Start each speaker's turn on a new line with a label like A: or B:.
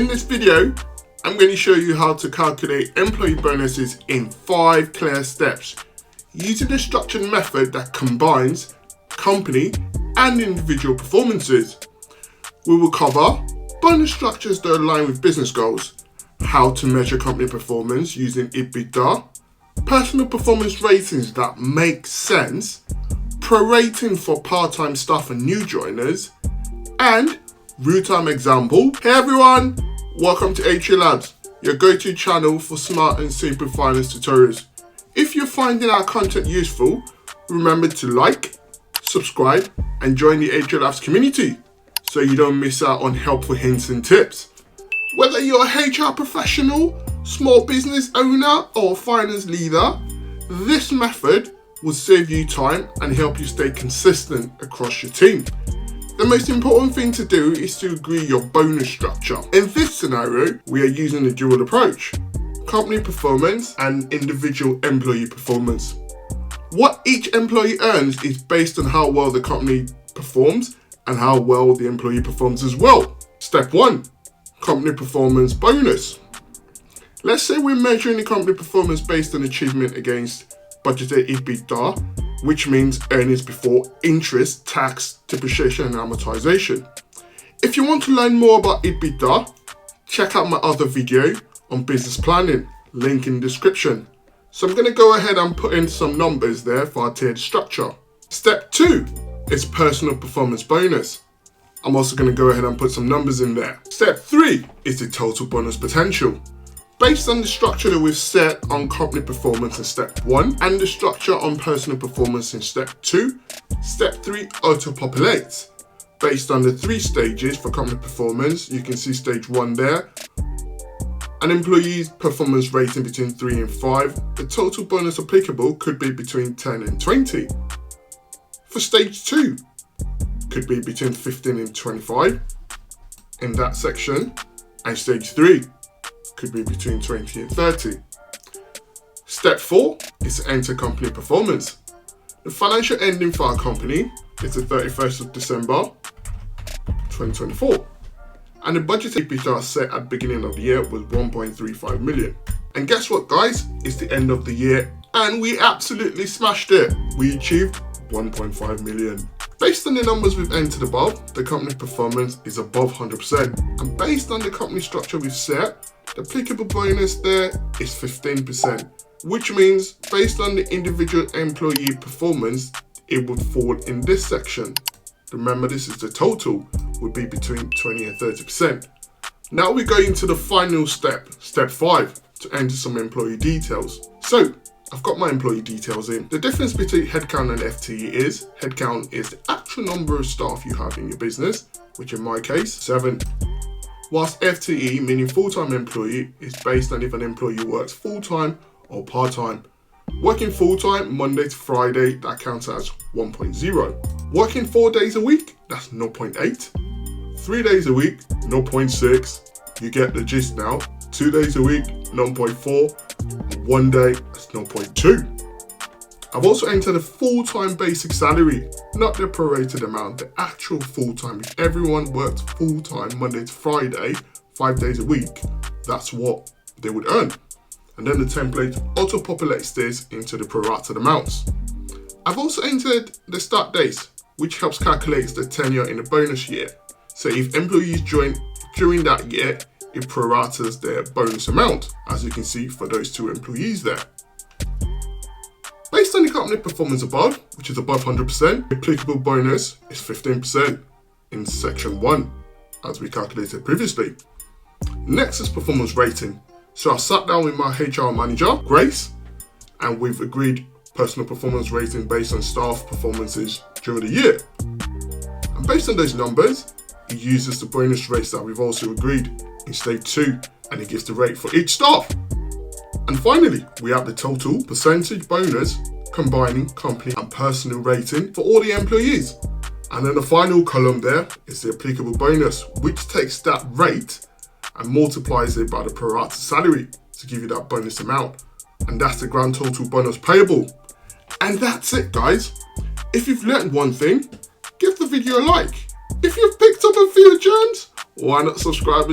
A: In this video, I'm going to show you how to calculate employee bonuses in 5 clear steps using a structured method that combines company and individual performances. We will cover bonus structures that align with business goals, how to measure company performance using EBITDA, personal performance ratings that make sense, prorating for part-time staff and new joiners, and real-time example. Hey everyone, welcome to HA Labs, your go-to channel for smart and simple finance tutorials. If you're finding our content useful, remember to like, subscribe, and join the HA Labs community so you don't miss out on helpful hints and tips. Whether you're a HR professional, small business owner, or finance leader, this method will save you time and help you stay consistent across your team. The most important thing to do is to agree your bonus structure. In this scenario, we are using a dual approach: company performance and individual employee performance. What each employee earns is based on how well the company performs and how well the employee performs as well. Step 1, company performance bonus. Let's say we're measuring the company performance based on achievement against budgeted EBITDA, which means earnings before interest, tax, depreciation, and amortization. If you want to learn more about EBITDA, check out my other video on business planning, link in the description. So I'm going to go ahead and put in some numbers there for our tiered structure. Step 2 is personal performance bonus. I'm also going to go ahead and put some numbers in there. Step 3 is the total bonus potential. Based on the structure that we've set on company performance in step 1 and the structure on personal performance in step 2, step 3 auto-populates. Based on the 3 stages for company performance, you can see stage 1 there. An employee's performance rating between 3 and 5, the total bonus applicable could be between 10 and 20. For stage 2, could be between 15 and 25 in that section, and stage 3 could be between 20 and 30. Step 4 is to enter company performance. The financial ending for our company is the 31st of December 2024, and the budget EBITDA set at the beginning of the year was 1.35 million. And guess what, guys? It's the end of the year and we absolutely smashed it. We achieved 1.5 million. Based on the numbers we've entered above, the company performance is above 100%. And based on the company structure we've set, the applicable bonus there is 15%, which means based on the individual employee performance, it would fall in this section. Remember, this is the total, would be between 20 and 30%. Now we go into the final step, step 5, to enter some employee details. So I've got my employee details in. The difference between headcount and FTE is, headcount is the actual number of staff you have in your business, which in my case, 7. Whilst FTE, meaning full-time employee, is based on if an employee works full-time or part-time. Working full-time, Monday to Friday, that counts as 1.0. Working 4 days a week, that's 0.8. 3 days a week, 0.6. You get the gist now. 2 days a week, 0.4. 1 day, that's 0.2. I've also entered a full-time basic salary, not the prorated amount, the actual full-time. If everyone works full-time Monday to Friday, 5 days a week, that's what they would earn. And then the template auto-populates this into the prorated amounts. I've also entered the start dates, which helps calculate the tenure in the bonus year. So if employees join during that year, it prorates their bonus amount, as you can see for those 2 employees there. Based on the company performance above, which is above 100%, the applicable bonus is 15% in section 1, as we calculated previously. Next is performance rating. So I sat down with my HR manager, Grace, and we've agreed personal performance rating based on staff performances during the year. And based on those numbers, it uses the bonus rates that we've also agreed in stage 2, and it gives the rate for each staff. And finally, we have the total percentage bonus combining company and personal rating for all the employees. And then the final column there is the applicable bonus, which takes that rate and multiplies it by the prorated salary to give you that bonus amount. And that's the grand total bonus payable. And that's it, guys. If you've learned one thing, give the video a like. If you've picked up a few gems, why not subscribe?